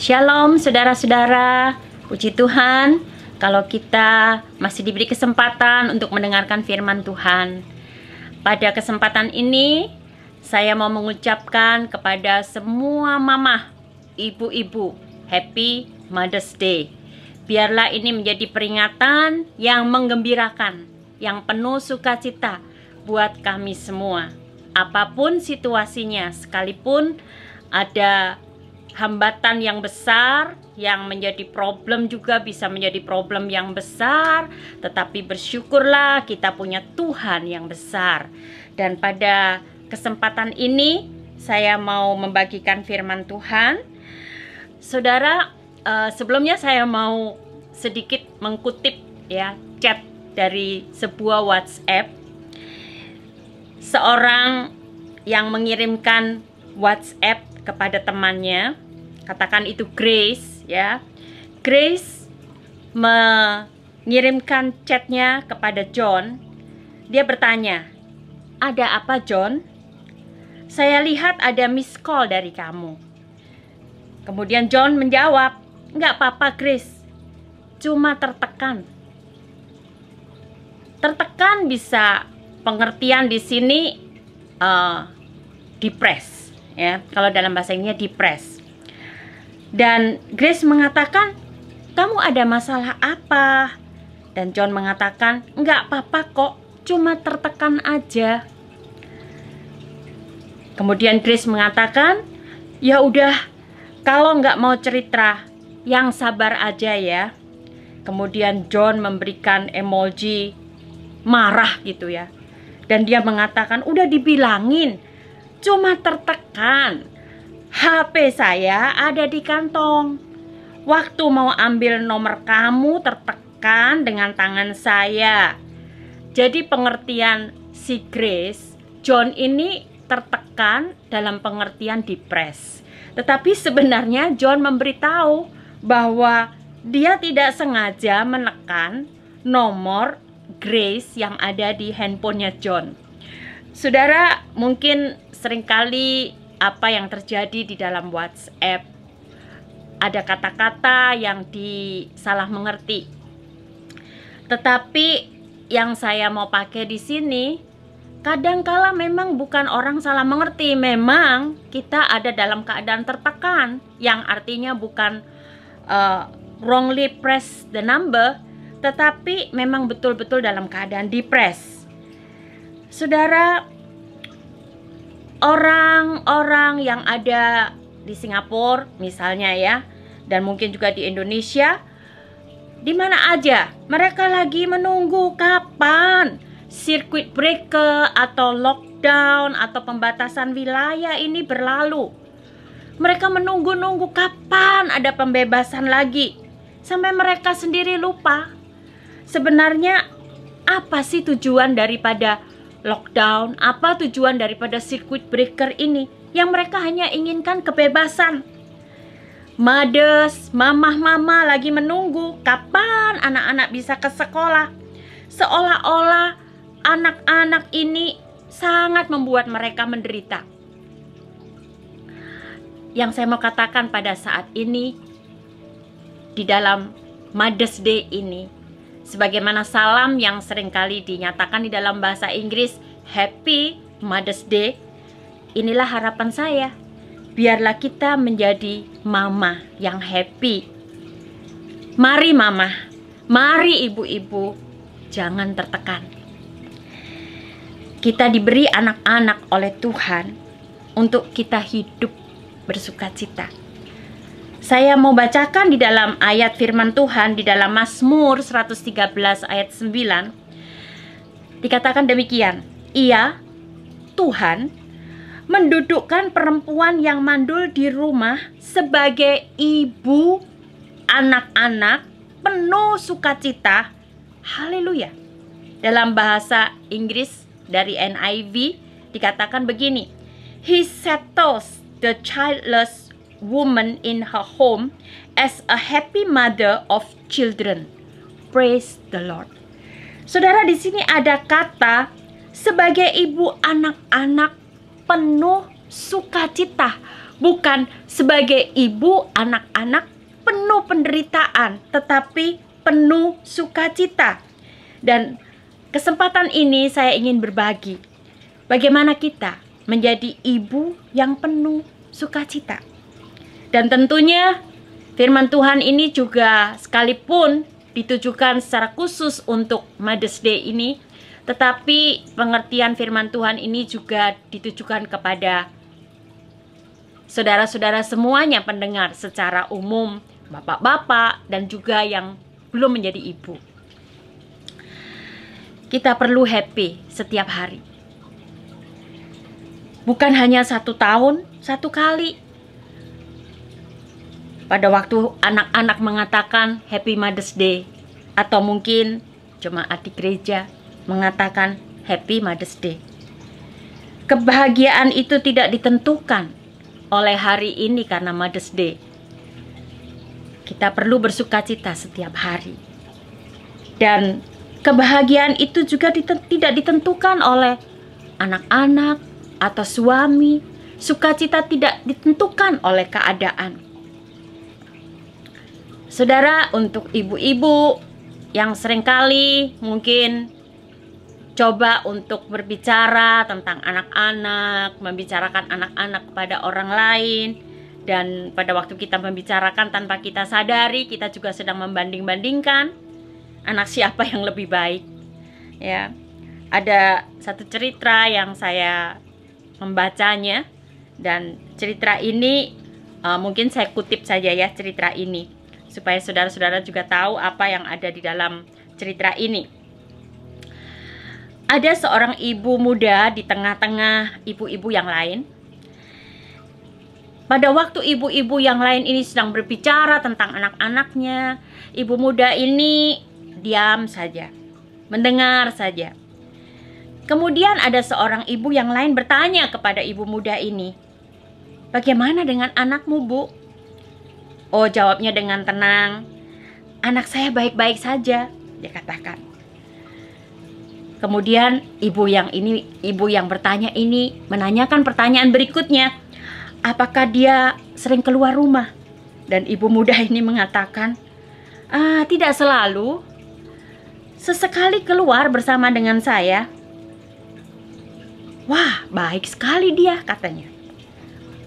Shalom saudara-saudara, puji Tuhan kalau kita masih diberi kesempatan untuk mendengarkan firman Tuhan. Pada kesempatan ini saya mau mengucapkan kepada semua mama, ibu-ibu, Happy Mother's Day. Biarlah ini menjadi peringatan yang menggembirakan, yang penuh sukacita buat kami semua. Apapun situasinya, sekalipun ada hambatan yang besar, yang menjadi problem juga bisa menjadi problem yang besar, tetapi bersyukurlah kita punya Tuhan yang besar. Dan pada kesempatan ini saya mau membagikan firman Tuhan. Saudara, sebelumnya saya mau sedikit mengutip chat dari sebuah WhatsApp. Seorang yang mengirimkan WhatsApp kepada temannya, katakan itu Grace ya. Grace mengirimkan chatnya kepada John. Dia bertanya, "Ada apa, John? Saya lihat ada miss call dari kamu." Kemudian John menjawab, "Nggak apa-apa, Grace. Cuma tertekan." Tertekan bisa pengertian di sini depressed ya. Kalau dalam bahasa Inggrisnya depressed. Dan Grace mengatakan, "Kamu ada masalah apa?" Dan John mengatakan, "Enggak apa-apa kok, cuma tertekan aja." Kemudian Grace mengatakan, "Ya udah, kalau enggak mau cerita, yang sabar aja ya." Kemudian John memberikan emoji marah gitu ya. Dan dia mengatakan, "Udah dibilangin, cuma tertekan. HP saya ada di kantong. Waktu mau ambil nomor kamu tertekan dengan tangan saya." Jadi pengertian si Grace, John ini tertekan dalam pengertian depres. Tetapi sebenarnya John memberitahu bahwa dia tidak sengaja menekan nomor Grace yang ada di handphonenya John. Saudara, mungkin seringkali apa yang terjadi di dalam WhatsApp, ada kata-kata yang disalah mengerti. Tetapi yang saya mau pakai di sini, kadangkala memang bukan orang salah mengerti, memang kita ada dalam keadaan tertekan, yang artinya bukan wrongly press the number, tetapi memang betul-betul dalam keadaan depressed. Saudara, orang-orang yang ada di Singapura misalnya ya, dan mungkin juga di Indonesia, di mana aja mereka lagi menunggu kapan circuit breaker atau lockdown atau pembatasan wilayah ini berlalu. Mereka menunggu-nunggu kapan ada pembebasan lagi, sampai mereka sendiri lupa sebenarnya apa sih tujuan daripada lockdown, apa tujuan daripada circuit breaker ini. Yang mereka hanya inginkan kebebasan. Mothers, mama lagi menunggu kapan anak-anak bisa ke sekolah. Seolah-olah anak-anak ini sangat membuat mereka menderita. Yang saya mau katakan pada saat ini, di dalam Mother's Day ini, sebagaimana salam yang seringkali dinyatakan di dalam bahasa Inggris, Happy Mother's Day, inilah harapan saya. Biarlah kita menjadi mama yang happy. Mari mama, mari ibu-ibu, jangan tertekan. Kita diberi anak-anak oleh Tuhan untuk kita hidup bersukacita. Saya mau bacakan di dalam ayat firman Tuhan di dalam Mazmur 113 ayat 9. Dikatakan demikian, "Ia, Tuhan, mendudukkan perempuan yang mandul di rumah sebagai ibu anak-anak penuh sukacita." Haleluya. Dalam bahasa Inggris dari NIV dikatakan begini, "He settles the childless woman in her home as a happy mother of children." Praise the Lord. Saudara, di sini ada kata sebagai ibu anak-anak penuh sukacita, bukan sebagai ibu anak-anak penuh penderitaan, tetapi penuh sukacita. Dan kesempatan ini saya ingin berbagi bagaimana kita menjadi ibu yang penuh sukacita. Dan tentunya firman Tuhan ini juga sekalipun ditujukan secara khusus untuk Mother's Day ini, tetapi pengertian firman Tuhan ini juga ditujukan kepada saudara-saudara semuanya pendengar secara umum, bapak-bapak dan juga yang belum menjadi ibu. Kita perlu happy setiap hari. Bukan hanya 1 tahun, 1 kali. Pada waktu anak-anak mengatakan Happy Mother's Day, atau mungkin jemaat di gereja mengatakan Happy Mother's Day. Kebahagiaan itu tidak ditentukan oleh hari ini karena Mother's Day. Kita perlu bersukacita setiap hari. Dan kebahagiaan itu juga tidak ditentukan oleh anak-anak atau suami. Sukacita tidak ditentukan oleh keadaan. Saudara, untuk ibu-ibu yang seringkali mungkin coba untuk berbicara tentang anak-anak, membicarakan anak-anak kepada orang lain, dan pada waktu kita membicarakan tanpa kita sadari, kita juga sedang membanding-bandingkan anak siapa yang lebih baik. Ya, ada satu cerita yang saya membacanya, dan cerita ini mungkin saya kutip saja ya cerita ini, supaya saudara-saudara juga tahu apa yang ada di dalam cerita ini. Ada seorang ibu muda di tengah-tengah ibu-ibu yang lain. Pada waktu ibu-ibu yang lain ini sedang berbicara tentang anak-anaknya, ibu muda ini diam saja, mendengar saja. Kemudian ada seorang ibu yang lain bertanya kepada ibu muda ini, "Bagaimana dengan anakmu, Bu?" Oh, jawabnya dengan tenang, "Anak saya baik-baik saja," dia katakan. Kemudian ibu yang bertanya ini menanyakan pertanyaan berikutnya, "Apakah dia sering keluar rumah?" Dan ibu muda ini mengatakan, "Tidak selalu. Sesekali keluar bersama dengan saya." "Wah, baik sekali dia," katanya.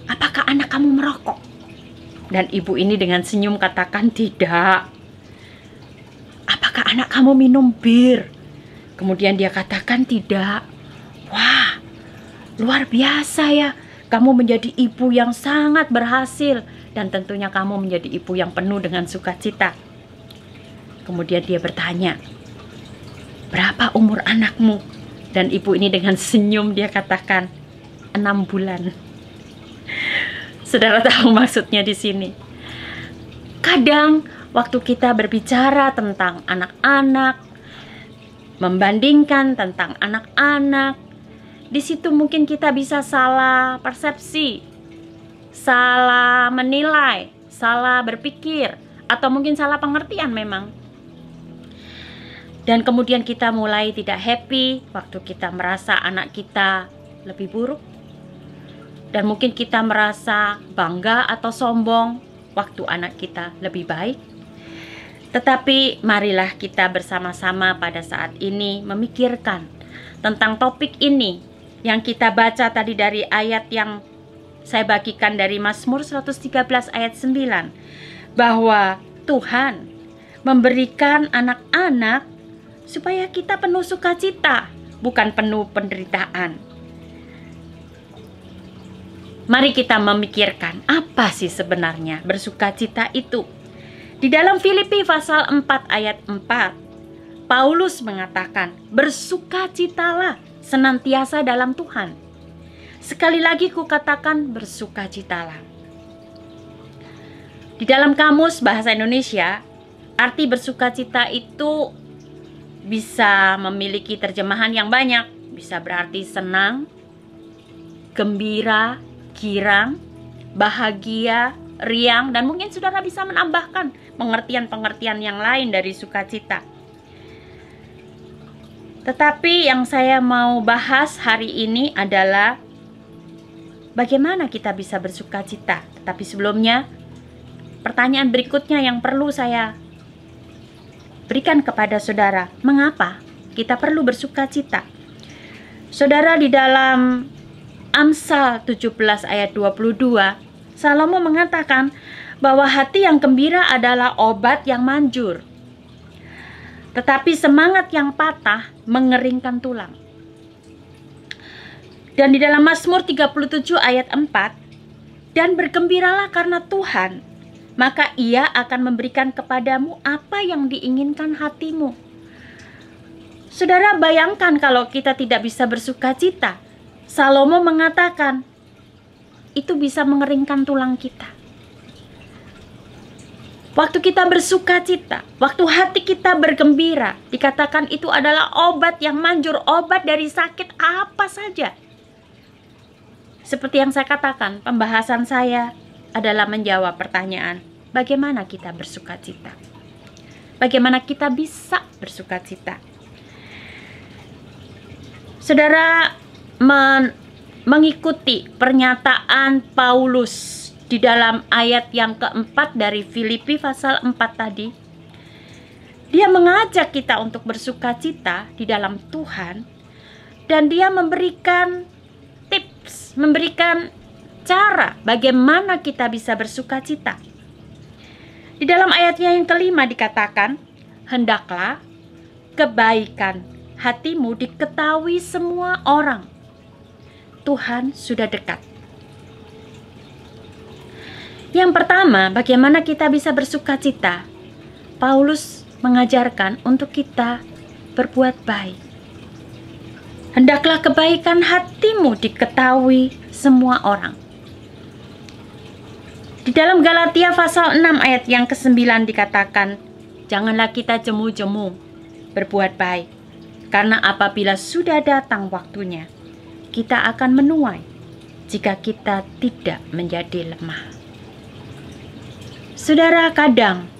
"Apakah anak kamu merokok?" Dan ibu ini dengan senyum katakan, "Tidak." "Apakah anak kamu minum bir?" Kemudian dia katakan, "Tidak." "Wah, luar biasa ya. Kamu menjadi ibu yang sangat berhasil, dan tentunya kamu menjadi ibu yang penuh dengan sukacita." Kemudian dia bertanya, "Berapa umur anakmu?" Dan ibu ini dengan senyum dia katakan, 6 bulan. Saudara tahu maksudnya di sini. Kadang waktu kita berbicara tentang anak-anak, membandingkan tentang anak-anak, di situ mungkin kita bisa salah persepsi, salah menilai, salah berpikir, atau mungkin salah pengertian memang. Dan kemudian kita mulai tidak happy waktu kita merasa anak kita lebih buruk. Dan mungkin kita merasa bangga atau sombong waktu anak kita lebih baik. Tetapi marilah kita bersama-sama pada saat ini memikirkan tentang topik ini yang kita baca tadi dari ayat yang saya bagikan dari Mazmur 113 ayat 9, bahwa Tuhan memberikan anak-anak supaya kita penuh sukacita, bukan penuh penderitaan. Mari kita memikirkan apa sih sebenarnya bersukacita itu. Di dalam Filipi pasal 4 ayat 4, Paulus mengatakan, "Bersukacitalah senantiasa dalam Tuhan." Sekali lagi kukatakan, bersukacitalah. Di dalam kamus bahasa Indonesia, arti bersukacita itu bisa memiliki terjemahan yang banyak. Bisa berarti senang, gembira, girang, bahagia, riang, dan mungkin saudara bisa menambahkan pengertian-pengertian yang lain dari sukacita. Tetapi yang saya mau bahas hari ini adalah bagaimana kita bisa bersuka cita. Tetapi sebelumnya, pertanyaan berikutnya yang perlu saya berikan kepada saudara, mengapa kita perlu bersuka cita? Saudara, di dalam Amsal 17 ayat 22, Salomo mengatakan bahwa hati yang gembira adalah obat yang manjur, tetapi semangat yang patah mengeringkan tulang. Dan di dalam Mazmur 37 ayat 4, dan bergembiralah karena Tuhan, maka Ia akan memberikan kepadamu apa yang diinginkan hatimu. Saudara, bayangkan kalau kita tidak bisa bersuka cita. Salomo mengatakan, itu bisa mengeringkan tulang kita. Waktu kita bersuka cita, waktu hati kita bergembira, dikatakan itu adalah obat yang manjur, obat dari sakit apa saja. Seperti yang saya katakan, pembahasan saya adalah menjawab pertanyaan, bagaimana kita bersuka cita? Bagaimana kita bisa bersuka cita? Saudara, mengikuti pernyataan Paulus di dalam ayat yang keempat dari Filipi pasal 4 tadi, dia mengajak kita untuk bersuka cita di dalam Tuhan, dan dia memberikan tips, memberikan cara bagaimana kita bisa bersuka cita. Di dalam ayatnya yang kelima dikatakan, hendaklah kebaikan hatimu diketahui semua orang. Tuhan sudah dekat. Yang pertama, bagaimana kita bisa bersuka cita? Paulus mengajarkan untuk kita berbuat baik. Hendaklah kebaikan hatimu diketahui semua orang. Di dalam Galatia pasal 6 ayat yang ke-9 dikatakan, janganlah kita jemu-jemu berbuat baik, karena apabila sudah datang waktunya, kita akan menuai jika kita tidak menjadi lemah. Saudara, kadang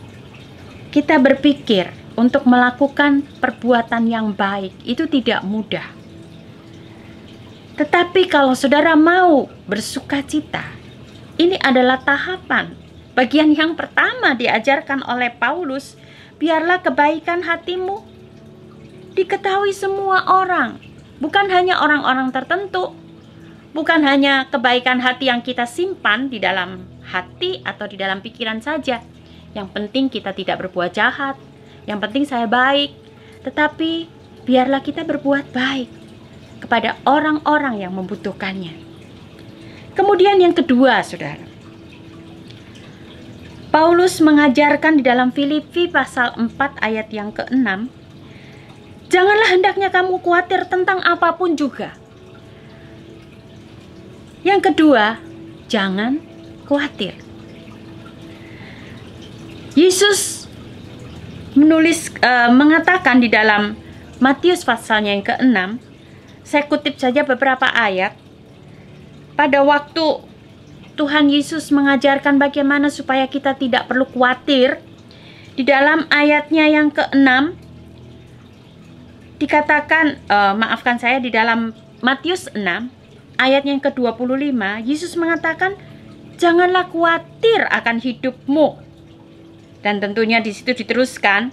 kita berpikir untuk melakukan perbuatan yang baik itu tidak mudah. Tetapi kalau saudara mau bersuka cita, ini adalah tahapan. Bagian yang pertama diajarkan oleh Paulus, biarlah kebaikan hatimu diketahui semua orang. Bukan hanya orang-orang tertentu, bukan hanya kebaikan hati yang kita simpan di dalam hati atau di dalam pikiran saja. Yang penting kita tidak berbuat jahat, yang penting saya baik. Tetapi biarlah kita berbuat baik kepada orang-orang yang membutuhkannya. Kemudian yang kedua, saudara, Paulus mengajarkan di dalam Filipi pasal 4 ayat yang ke-6, janganlah hendaknya kamu khawatir tentang apapun juga. Yang kedua, jangan khawatir. Yesus mengatakan di dalam Matius pasalnya yang ke-6, saya kutip saja beberapa ayat. Pada waktu Tuhan Yesus mengajarkan bagaimana supaya kita tidak perlu khawatir, di dalam ayatnya yang ke-6 dikatakan, di dalam Matius 6 ayat yang ke-25, Yesus mengatakan, janganlah khawatir akan hidupmu. Dan tentunya di situ diteruskan,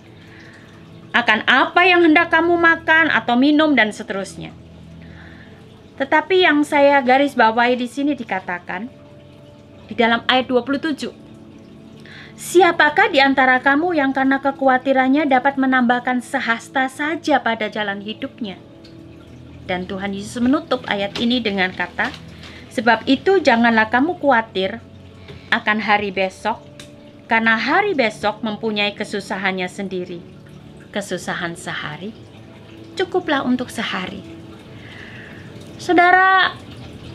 akan apa yang hendak kamu makan atau minum dan seterusnya. Tetapi yang saya garis bawahi di sini dikatakan, di dalam ayat 27, siapakah di antara kamu yang karena kekhawatirannya dapat menambahkan sehasta saja pada jalan hidupnya? Dan Tuhan Yesus menutup ayat ini dengan kata, sebab itu janganlah kamu khawatir akan hari besok, karena hari besok mempunyai kesusahannya sendiri. Kesusahan sehari cukuplah untuk sehari. Saudara,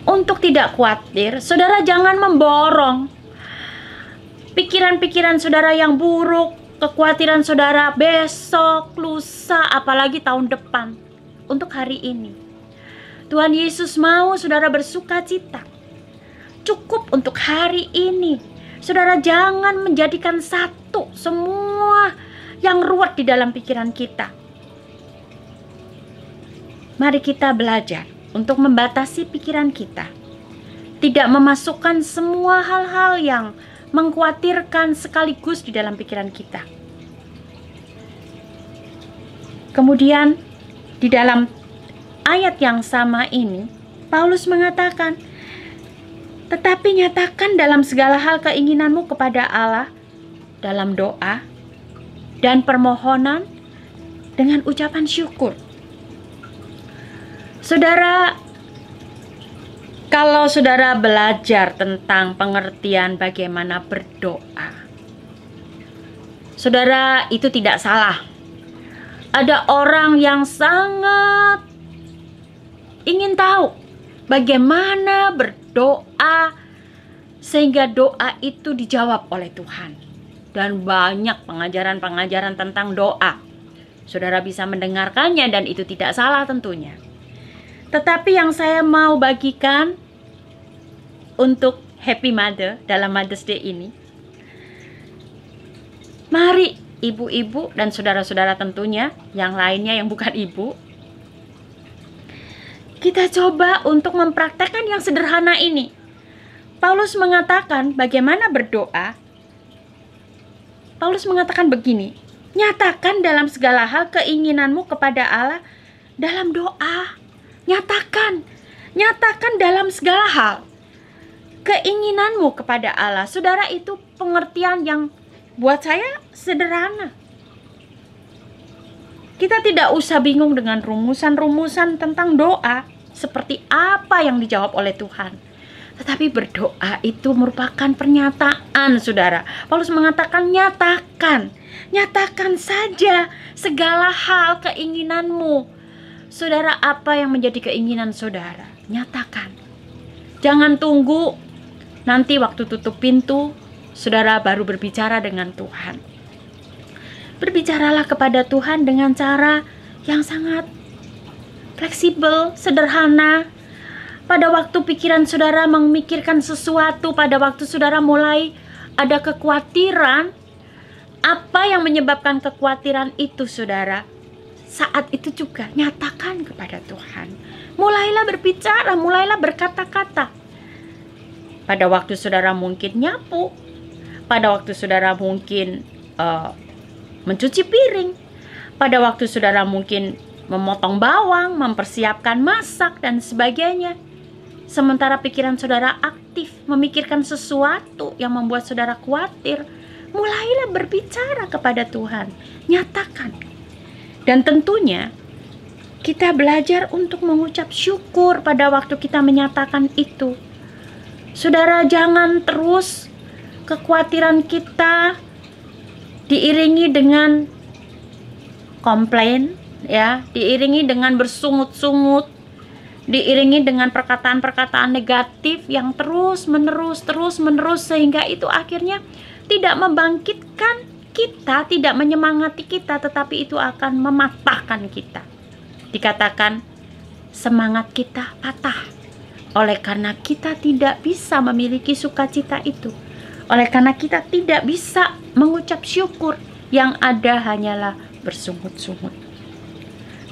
untuk tidak khawatir, saudara jangan memborong pikiran-pikiran saudara yang buruk, kekhawatiran saudara besok, lusa, apalagi tahun depan. Untuk hari ini, Tuhan Yesus mau saudara bersuka cita. Cukup untuk hari ini. Saudara jangan menjadikan satu semua yang ruwet di dalam pikiran kita. Mari kita belajar untuk membatasi pikiran kita. tidak memasukkan semua hal-hal yang mengkhawatirkan sekaligus di dalam pikiran kita. Kemudian di dalam ayat yang sama ini, Paulus mengatakan, tetapi nyatakan dalam segala hal keinginanmu kepada Allah dalam doa dan permohonan dengan ucapan syukur. Saudara, kalau saudara belajar tentang pengertian bagaimana berdoa, saudara, itu tidak salah. Ada orang yang sangat ingin tahu bagaimana berdoa sehingga doa itu dijawab oleh Tuhan. Dan banyak pengajaran-pengajaran tentang doa. Saudara bisa mendengarkannya dan itu tidak salah tentunya. Tetapi yang saya mau bagikan untuk Happy Mother dalam Mother's Day ini, mari ibu-ibu dan saudara-saudara tentunya yang lainnya yang bukan ibu, kita coba untuk mempraktekkan yang sederhana ini. Paulus mengatakan bagaimana berdoa. Paulus mengatakan begini, nyatakan dalam segala hal keinginanmu kepada Allah dalam doa. Nyatakan dalam segala hal keinginanmu kepada Allah. Saudara, itu pengertian yang buat saya sederhana. Kita tidak usah bingung dengan rumusan-rumusan tentang doa, seperti apa yang dijawab oleh Tuhan. Tetapi berdoa itu merupakan pernyataan, saudara. Paulus mengatakan nyatakan saja segala hal keinginanmu. Saudara, apa yang menjadi keinginan saudara? Nyatakan. Jangan tunggu nanti waktu tutup pintu, saudara baru berbicara dengan Tuhan. Berbicaralah kepada Tuhan dengan cara yang sangat fleksibel, sederhana. Pada waktu pikiran saudara memikirkan sesuatu, pada waktu saudara mulai ada kekhawatiran, apa yang menyebabkan kekhawatiran itu, saudara? Saat itu juga nyatakan kepada Tuhan. Mulailah berbicara, mulailah berkata-kata. Pada waktu saudara mungkin nyapu, pada waktu saudara mungkin mencuci piring, pada waktu saudara mungkin memotong bawang, mempersiapkan masak dan sebagainya. Sementara pikiran saudara aktif memikirkan sesuatu yang membuat saudara khawatir, mulailah berbicara kepada Tuhan, nyatakan. Dan tentunya kita belajar untuk mengucap syukur pada waktu kita menyatakan itu. Saudara, jangan terus kekhawatiran kita diiringi dengan komplain, ya, diiringi dengan bersungut-sungut, diiringi dengan perkataan-perkataan negatif yang terus menerus sehingga itu akhirnya tidak membangkitkan kita, tidak menyemangati kita, tetapi itu akan mematahkan kita. Dikatakan semangat kita patah oleh karena kita tidak bisa memiliki sukacita itu. Oleh karena kita tidak bisa mengucap syukur, yang ada hanyalah bersungut-sungut.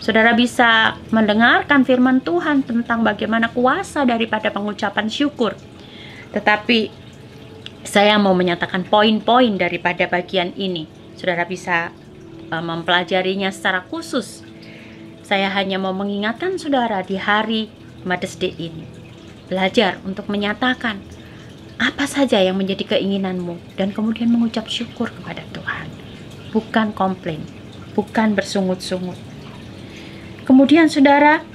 Saudara bisa mendengarkan firman Tuhan tentang bagaimana kuasa daripada pengucapan syukur. Tetapi saya mau menyatakan poin-poin daripada bagian ini. Saudara bisa mempelajarinya secara khusus. Saya hanya mau mengingatkan saudara di hari Mother's Day ini. Belajar untuk menyatakan apa saja yang menjadi keinginanmu dan kemudian mengucap syukur kepada Tuhan. Bukan komplain, bukan bersungut-sungut. Kemudian saudara,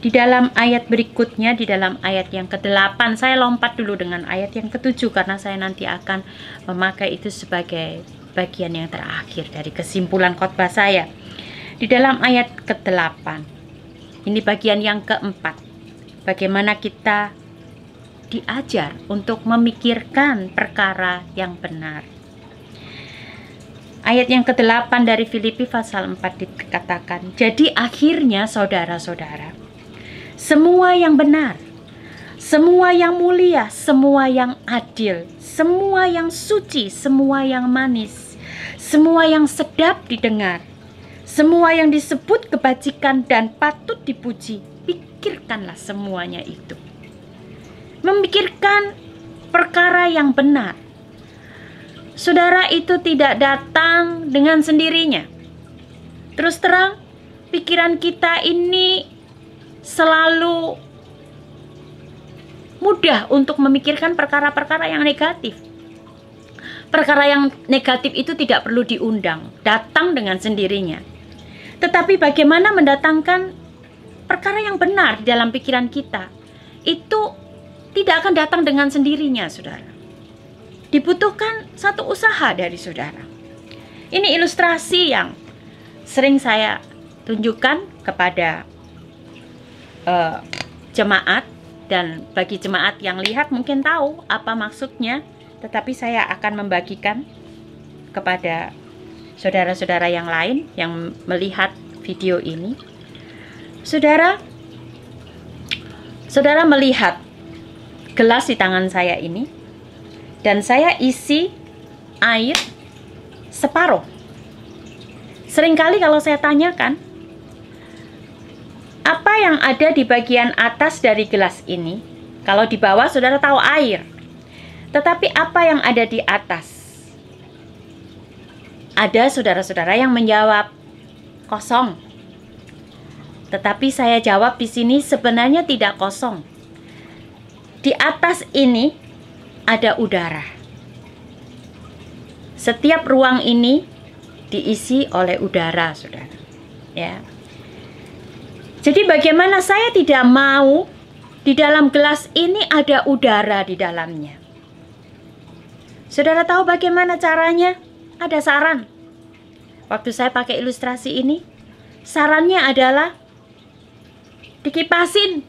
di dalam ayat berikutnya, di dalam ayat yang ke-8, saya lompat dulu dengan ayat yang ke-7 karena saya nanti akan memakai itu sebagai bagian yang terakhir dari kesimpulan khotbah saya. Di dalam ayat ke-8, ini bagian yang keempat, bagaimana kita diajar untuk memikirkan perkara yang benar. Ayat yang ke-8 dari Filipi pasal 4 dikatakan, jadi akhirnya saudara-saudara, semua yang benar, semua yang mulia, semua yang adil, semua yang suci, semua yang manis, semua yang sedap didengar, semua yang disebut kebajikan dan patut dipuji, pikirkanlah semuanya itu. memikirkan perkara yang benar. Saudara, itu tidak datang dengan sendirinya. Terus terang, pikiran kita ini selalu mudah untuk memikirkan perkara-perkara yang negatif. Perkara yang negatif itu tidak perlu diundang, datang dengan sendirinya. Tetapi bagaimana mendatangkan perkara yang benar di dalam pikiran kita, itu tidak akan datang dengan sendirinya, saudara. Dibutuhkan satu usaha dari saudara. Ini ilustrasi yang sering saya tunjukkan kepada jemaat, dan bagi jemaat yang lihat mungkin tahu apa maksudnya, tetapi saya akan membagikan kepada saudara-saudara yang lain yang melihat video ini. Saudara melihat gelas di tangan saya ini, dan saya isi air separuh. Seringkali kalau saya tanyakan, apa yang ada di bagian atas dari gelas ini? Kalau di bawah saudara tahu air. Tetapi apa yang ada di atas? Ada saudara-saudara yang menjawab kosong. Tetapi saya jawab di sini sebenarnya tidak kosong. Di atas ini ada udara. Setiap ruang ini diisi oleh udara, saudara. Ya. Jadi bagaimana saya tidak mau di dalam gelas ini ada udara di dalamnya? Saudara tahu bagaimana caranya? Ada saran. Waktu saya pakai ilustrasi ini, sarannya adalah dikipasin.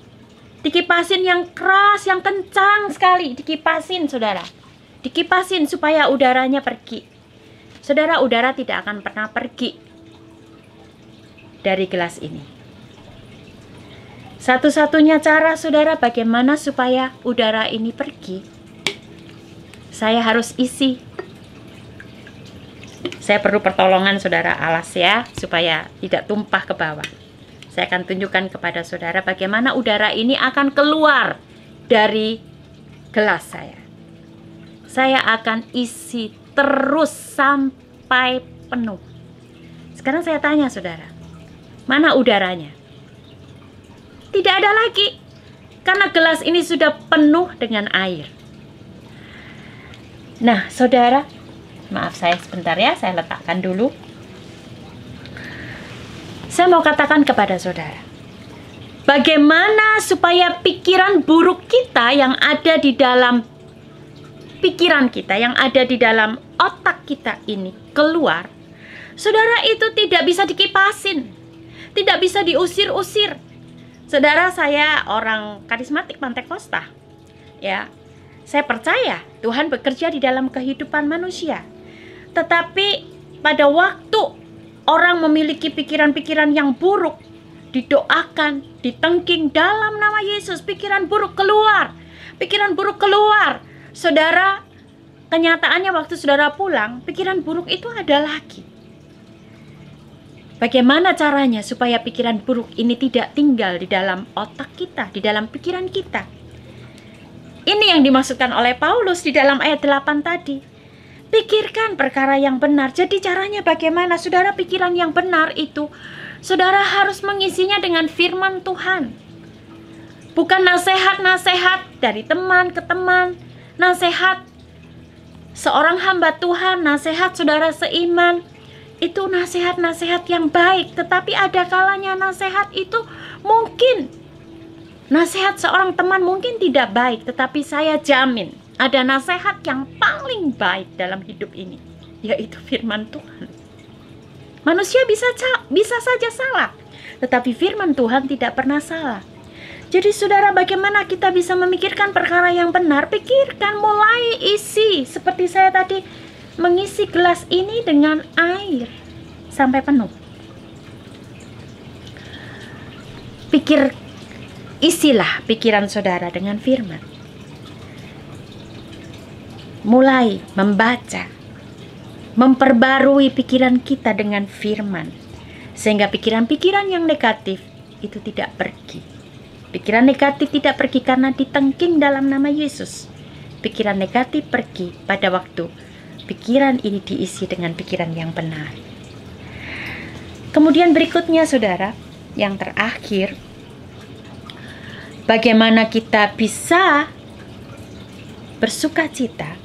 Dikipasin yang keras, yang kencang sekali. Dikipasin, saudara. Dikipasin supaya udaranya pergi. Saudara, udara tidak akan pernah pergi dari gelas ini. Satu-satunya cara, saudara, bagaimana supaya udara ini pergi? Saya harus isi. Saya perlu pertolongan saudara, alas ya, supaya tidak tumpah ke bawah. Saya akan tunjukkan kepada saudara bagaimana udara ini akan keluar dari gelas saya. Saya akan isi terus sampai penuh. Sekarang saya tanya saudara, mana udaranya? Tidak ada lagi, karena gelas ini sudah penuh dengan air. Nah, saudara, maaf saya sebentar ya, saya letakkan dulu. Saya mau katakan kepada saudara, bagaimana supaya pikiran buruk kita yang ada di dalam pikiran kita, yang ada di dalam otak kita ini keluar. Saudara, itu tidak bisa dikipasin, tidak bisa diusir-usir. Saudara, saya orang karismatik Pantekosta, ya. Saya percaya Tuhan bekerja di dalam kehidupan manusia. Tetapi pada waktu orang memiliki pikiran-pikiran yang buruk, didoakan, ditengking dalam nama Yesus, pikiran buruk keluar. Pikiran buruk keluar. Saudara, kenyataannya waktu saudara pulang, pikiran buruk itu ada lagi. Bagaimana caranya supaya pikiran buruk ini tidak tinggal di dalam otak kita, di dalam pikiran kita? Ini yang dimaksudkan oleh Paulus di dalam ayat 8 tadi. Pikirkan perkara yang benar. Jadi caranya bagaimana? Saudara, pikiran yang benar itu, saudara harus mengisinya dengan firman Tuhan. Bukan nasihat-nasihat dari teman ke teman, nasihat seorang hamba Tuhan, nasihat saudara seiman. Itu nasihat-nasihat yang baik. Tetapi ada kalanya nasihat itu mungkin, nasihat seorang teman mungkin tidak baik, tetapi saya jamin ada nasihat yang paling baik dalam hidup ini, yaitu firman Tuhan. Manusia bisa saja salah, tetapi firman Tuhan tidak pernah salah. Jadi saudara, bagaimana kita bisa memikirkan perkara yang benar? Pikirkan, mulai isi. Seperti saya tadi mengisi gelas ini dengan air sampai penuh. Isilah pikiran saudara dengan firman. Mulai membaca, memperbarui pikiran kita dengan firman, sehingga pikiran-pikiran yang negatif itu tidak pergi. Pikiran negatif tidak pergi karena ditengking dalam nama Yesus. Pikiran negatif pergi pada waktu pikiran ini diisi dengan pikiran yang benar. Kemudian berikutnya saudara, yang terakhir, bagaimana kita bisa bersuka cita.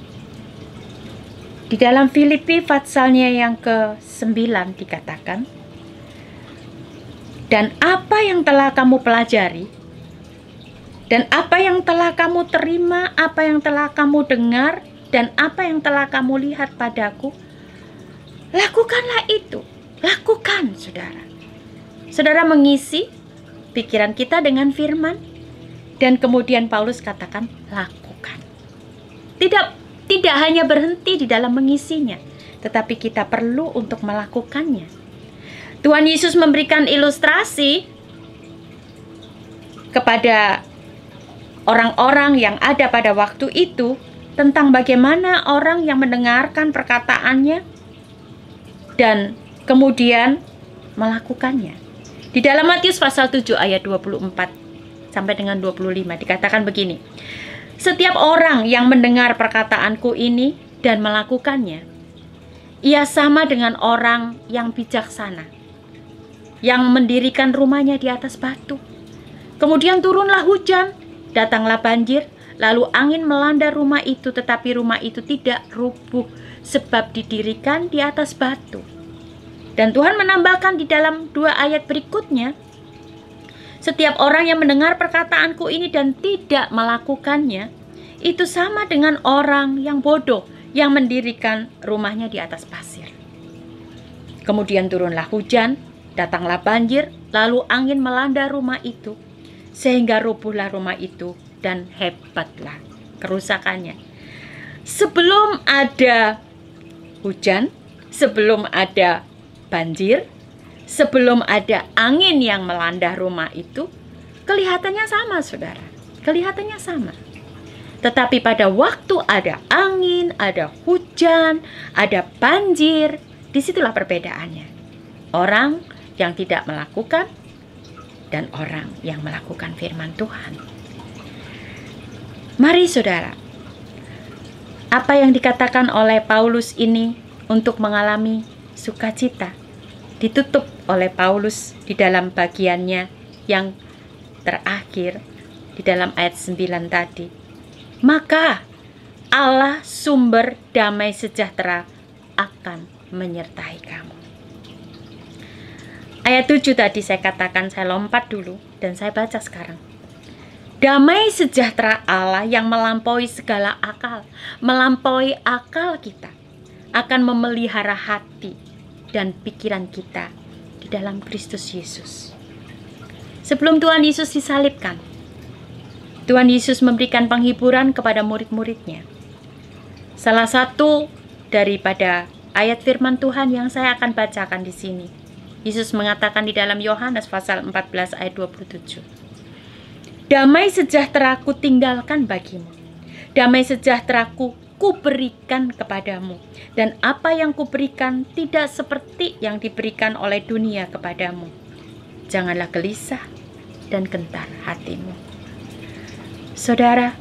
Di dalam Filipi pasalnya yang ke-9 dikatakan, dan apa yang telah kamu pelajari, dan apa yang telah kamu terima, apa yang telah kamu dengar, dan apa yang telah kamu lihat padaku, lakukanlah itu. Lakukan, saudara. Saudara mengisi pikiran kita dengan firman, dan kemudian Paulus katakan, lakukan. Tidak hanya berhenti di dalam mengisinya, tetapi kita perlu untuk melakukannya. Tuhan Yesus memberikan ilustrasi kepada orang-orang yang ada pada waktu itu tentang bagaimana orang yang mendengarkan perkataannya dan kemudian melakukannya. Di dalam Matius pasal 7 ayat 24 sampai dengan 25 dikatakan begini. Setiap orang yang mendengar perkataanku ini dan melakukannya, ia sama dengan orang yang bijaksana, yang mendirikan rumahnya di atas batu. Kemudian turunlah hujan, datanglah banjir, lalu angin melanda rumah itu, tetapi rumah itu tidak rubuh, sebab didirikan di atas batu. Dan Tuhan menambahkan di dalam 2 ayat berikutnya, setiap orang yang mendengar perkataanku ini dan tidak melakukannya, itu sama dengan orang yang bodoh yang mendirikan rumahnya di atas pasir. Kemudian turunlah hujan, datanglah banjir, lalu angin melanda rumah itu, sehingga rubuhlah rumah itu dan hebatlah kerusakannya. Sebelum ada hujan, sebelum ada banjir, sebelum ada angin yang melanda rumah itu, kelihatannya sama, saudara. Kelihatannya sama. Tetapi pada waktu ada angin, ada hujan, ada banjir, disitulah perbedaannya. Orang yang tidak melakukan dan orang yang melakukan firman Tuhan. Mari saudara, apa yang dikatakan oleh Paulus ini untuk mengalami sukacita ditutup oleh Paulus di dalam bagiannya yang terakhir di dalam ayat 9 tadi. Maka Allah sumber damai sejahtera akan menyertai kamu. Ayat 7 tadi saya katakan, saya lompat dulu dan saya baca sekarang. Damai sejahtera Allah yang melampaui segala akal, melampaui akal kita, akan memelihara hati dan pikiran kita di dalam Kristus Yesus. Sebelum Tuhan Yesus disalibkan, Tuhan Yesus memberikan penghiburan kepada murid-muridnya. Salah satu daripada ayat firman Tuhan yang saya akan bacakan di sini, Yesus mengatakan di dalam Yohanes pasal 14 ayat 27. Damai sejahtera-Ku tinggalkan bagimu. Damai sejahtera-Ku kuberikan kepadamu, dan apa yang kuberikan tidak seperti yang diberikan oleh dunia kepadamu. Janganlah gelisah dan gentar hatimu. Saudara,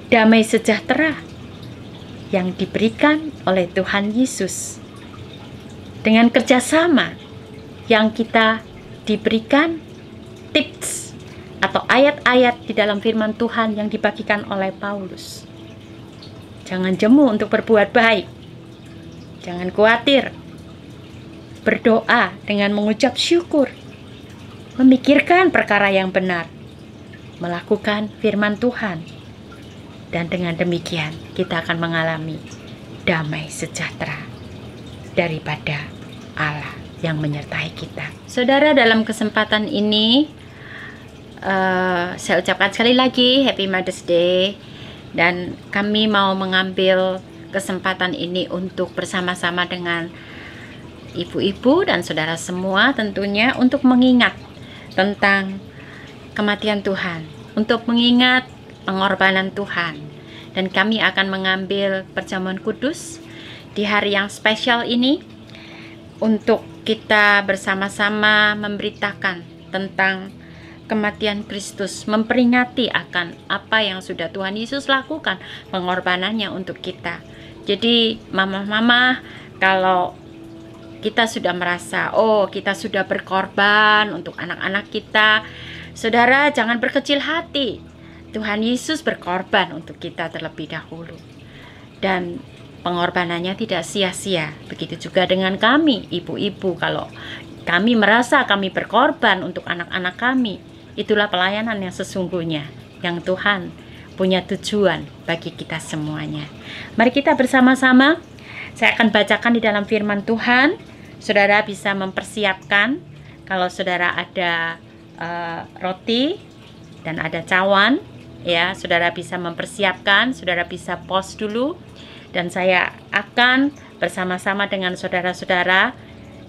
damai sejahtera yang diberikan oleh Tuhan Yesus dengan kerjasama yang kita diberikan tips atau ayat-ayat di dalam firman Tuhan yang dibagikan oleh Paulus. Jangan jemu untuk berbuat baik. Jangan khawatir. Berdoa dengan mengucap syukur. Memikirkan perkara yang benar. Melakukan firman Tuhan. Dan dengan demikian kita akan mengalami damai sejahtera daripada Allah yang menyertai kita. Saudara, dalam kesempatan ini saya ucapkan sekali lagi Happy Mother's Day. Dan kami mau mengambil kesempatan ini untuk bersama-sama dengan ibu-ibu dan saudara semua tentunya untuk mengingat tentang kematian Tuhan, untuk mengingat pengorbanan Tuhan. Dan kami akan mengambil perjamuan kudus di hari yang spesial ini untuk kita bersama-sama memberitakan tentang kematian Kristus, memperingati akan apa yang sudah Tuhan Yesus lakukan, pengorbanannya untuk kita. Jadi mama-mama, kalau kita sudah merasa, oh kita sudah berkorban untuk anak-anak kita, saudara jangan berkecil hati. Tuhan Yesus berkorban untuk kita terlebih dahulu. Dan pengorbanannya tidak sia-sia. Begitu juga dengan kami, ibu-ibu, kalau kami merasa kami berkorban untuk anak-anak kami, itulah pelayanan yang sesungguhnya, yang Tuhan punya tujuan bagi kita semuanya. Mari kita bersama-sama, saya akan bacakan di dalam firman Tuhan. Saudara bisa mempersiapkan, kalau saudara ada roti dan ada cawan, ya, saudara bisa mempersiapkan, saudara bisa pause dulu, dan saya akan bersama-sama dengan saudara-saudara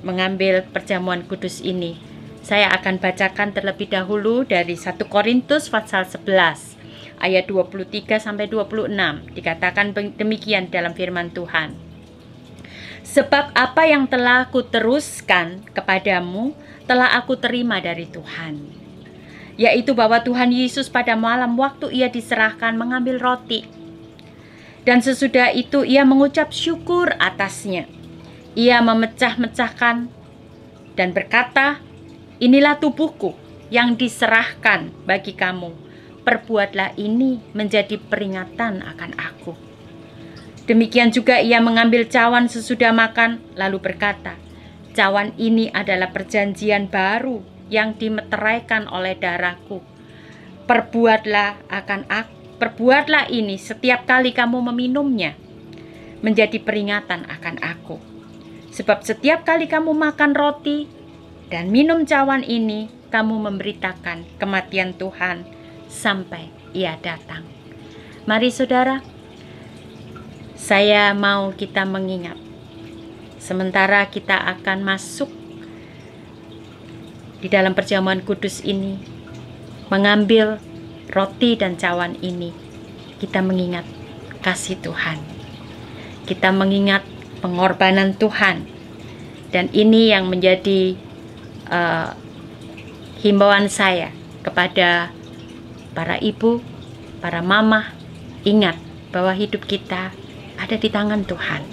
mengambil perjamuan kudus ini. Saya akan bacakan terlebih dahulu dari 1 Korintus pasal 11 ayat 23 sampai 26. Dikatakan demikian dalam firman Tuhan. Sebab apa yang telah kuteruskan kepadamu telah aku terima dari Tuhan, yaitu bahwa Tuhan Yesus pada malam waktu ia diserahkan mengambil roti, dan sesudah itu ia mengucap syukur atasnya. Ia memecah-mecahkan dan berkata, inilah tubuhku yang diserahkan bagi kamu. Perbuatlah ini menjadi peringatan akan aku. Demikian juga ia mengambil cawan sesudah makan, lalu berkata, cawan ini adalah perjanjian baru yang dimeteraikan oleh darahku. Perbuatlah ini setiap kali kamu meminumnya, menjadi peringatan akan aku. Sebab setiap kali kamu makan roti dan minum cawan ini, kamu memberitakan kematian Tuhan sampai ia datang. Mari saudara, saya mau kita mengingat, sementara kita akan masuk di dalam perjamuan kudus ini, mengambil roti dan cawan ini, kita mengingat kasih Tuhan, kita mengingat pengorbanan Tuhan. Dan ini yang menjadi himbauan saya kepada para ibu, para mama. Ingat bahwa hidup kita ada di tangan Tuhan.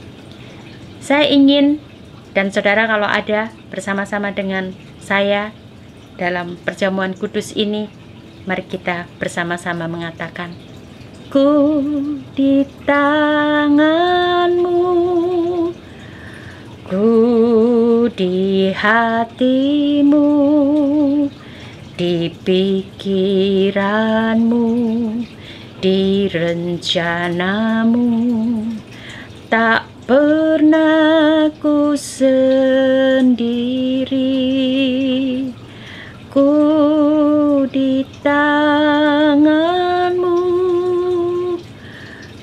Saya ingin, dan saudara kalau ada bersama-sama dengan saya dalam perjamuan kudus ini, mari kita bersama-sama mengatakan, ku di tanganmu, ku di hatimu, di pikiranmu, di rencanamu. Tak pernah ku sendiri, ku di tanganmu,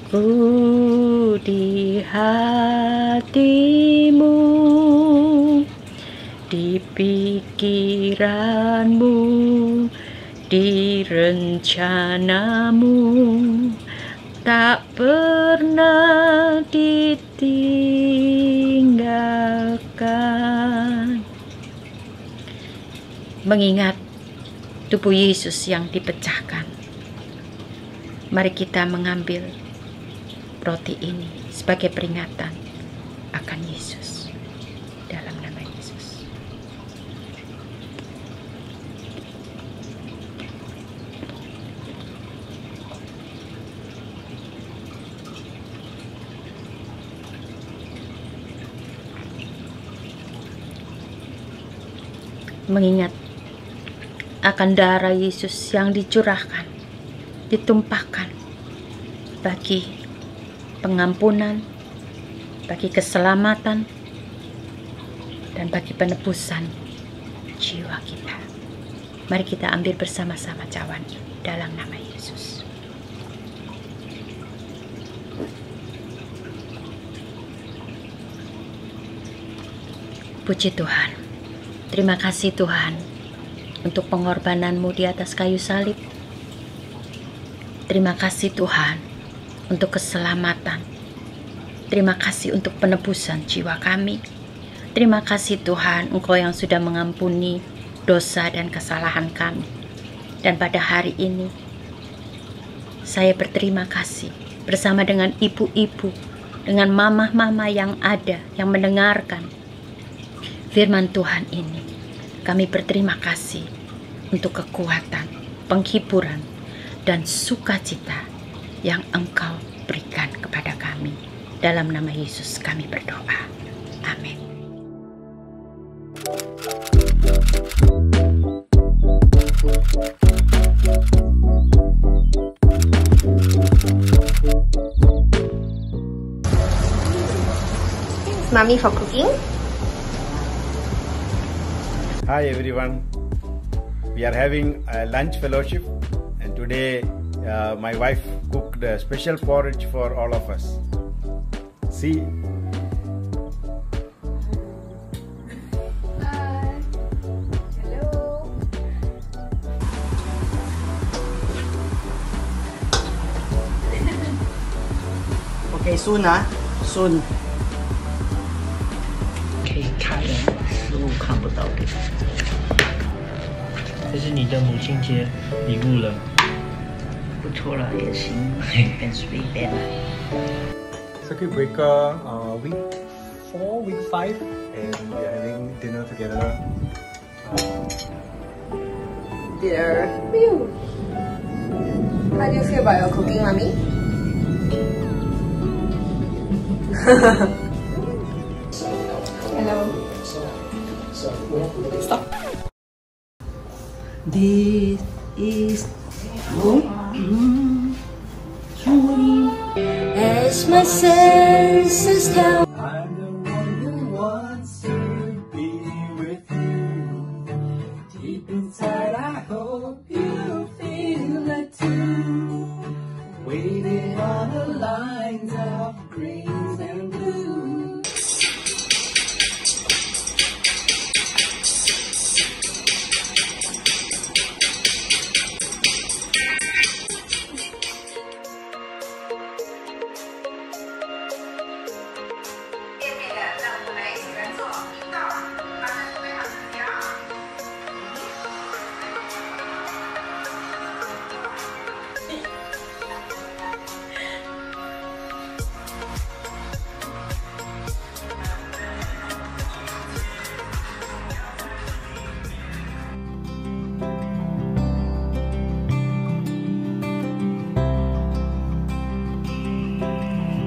ku di hatimu, di pikiranmu, di rencanamu. Tak pernah ditinggalkan. Mengingat tubuh Yesus yang dipecahkan, mari kita mengambil roti ini sebagai peringatan akan Yesus. Dalam nama Yesus. Mengingat akan darah Yesus yang dicurahkan, ditumpahkan bagi pengampunan, bagi keselamatan, dan bagi penebusan jiwa kita. Mari kita ambil bersama-sama cawan dalam nama Yesus. Puji Tuhan. Terima kasih Tuhan untuk pengorbanan-Mu di atas kayu salib. Terima kasih Tuhan untuk keselamatan. Terima kasih untuk penebusan jiwa kami. Terima kasih Tuhan, Engkau yang sudah mengampuni dosa dan kesalahan kami. Dan pada hari ini, saya berterima kasih bersama dengan ibu-ibu, dengan mama-mama yang ada, yang mendengarkan firman Tuhan ini. Kami berterima kasih untuk kekuatan, penghiburan, dan sukacita yang Engkau berikan kepada kami. Dalam nama Yesus kami berdoa. Amin. Thanks, Mommy, for cooking. Hi everyone, we are having a lunch fellowship, and today my wife cooked a special porridge for all of us. See? Hi. Hello. Okay, soon 啊 ，soon。可以开的，食物看不到的。这是你的母亲节礼物了，不错了，也行，很随便了。 Circuit breaker week 4, week 5, and we are having dinner together. Dear. Phew. How do you feel about your cooking, Mommy? Hello. Stop. This is As my senses tell. I'm the one who wants to be with you. Deep inside, I hope you feel it too. Waiting on the lines of greens and blues.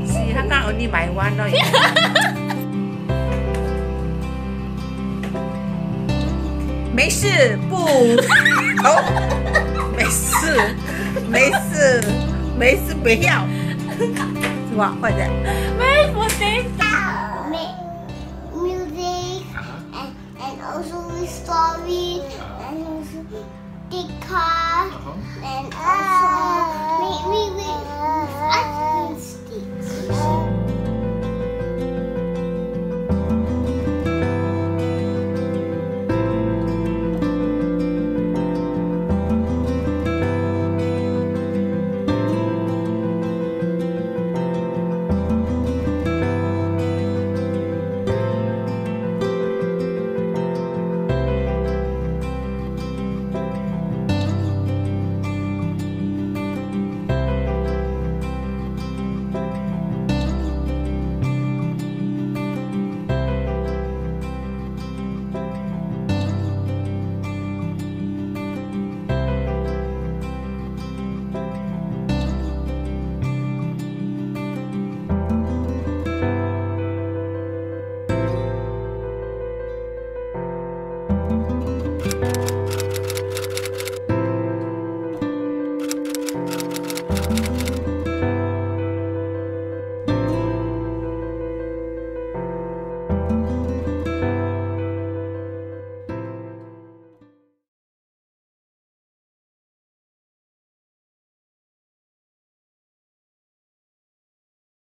See, how come only buy one? No, 没事，不，哦，没事，没事，没事，不要，是吧？快点。 make music and also with story and also TikTok and also